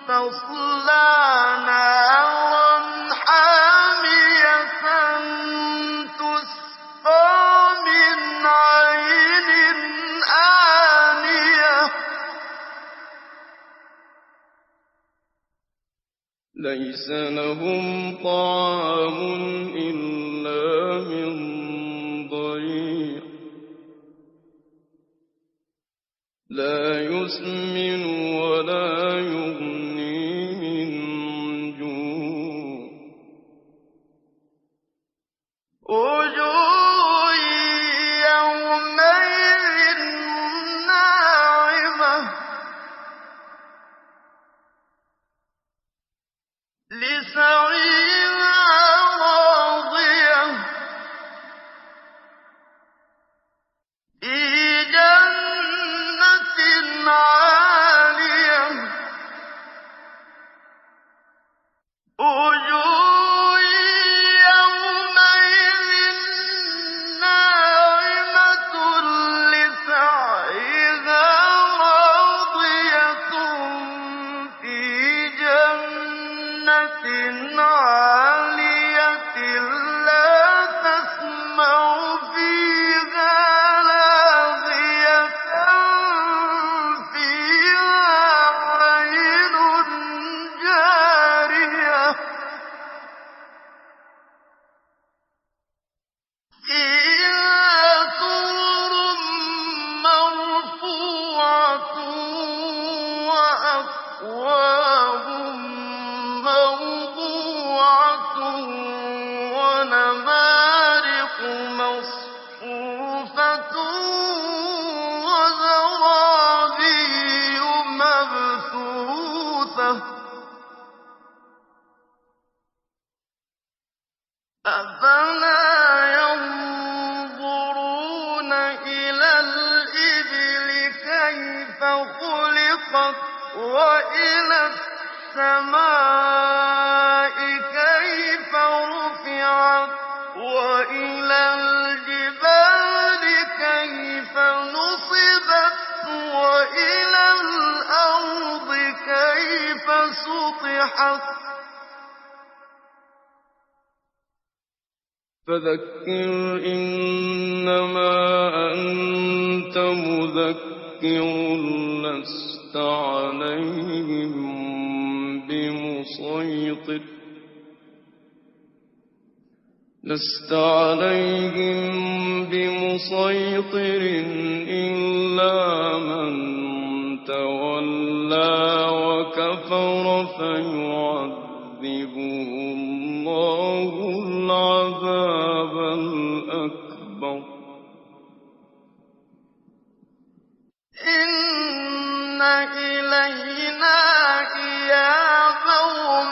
تَصْلَىٰ نَارًا حَامِيَةً تُسْقَىٰ مِنْ عَيْنٍ آنِيَةٍ لَّيْسَ لَهُمْ طَعَامٌ إِلَّا مِن ضَرِيعٍ لَّا يُسْمِنُ وَلَا يُغْنِي مِن جُوعٍ وُجُوهٌ يَوْمَئِذٍ نَّاعِمَةٌ لِّسَعْيِهَا رَاضِيَةٌ فِي جَنَّةٍ عَالِيَةٍ وُجُوهٌ يَوْمَئِذٍ نَّاعِمَةٌ لِّسَعْيِهَا رَاضِيَةٌ فِي جَنَّةٍ عَالِيَةٍ لَّا تَسْمَعُ فِيهَا لَاغِيَةً فِيهَا عَيْنٌ جَارِيَةٌ فِيهَا سُرُرٌ مَّرْفُوعَةٌ وَأَكْوَابٌ مَّوْضُوعَةٌ وَنَمَارِقُ مَصْفُوفَةٌ وَزَرَابِيُّ مَبْثُوثَةٌ أَفَلَا يَنظُرُونَ إِلَى الْإِبِلِ كَيْفَ خُلِقَتْ وَإِلَى السَّمَاءِ كَيْفَ رُفِعَتْ وَإِلَى الْجِبَالِ كَيْفَ نُصِبَتْ وَإِلَى الْأَرْضِ كَيْفَ سُطِحَتْ فَذَكِّرْ إِنَّمَا أَنتَ مُذَكِّرٌ لَّسْتَ عَلَيْهِم بِمُصَيْطِرٍ إِلَّا مَن تَوَلَّىٰ وَكَفَرَ فَيُعَذِّبُهُ اللَّهُ الْعَذَابَ الْأَكْبَرَ إِنَّ إِلَيْنَا إِيَابَهُمْ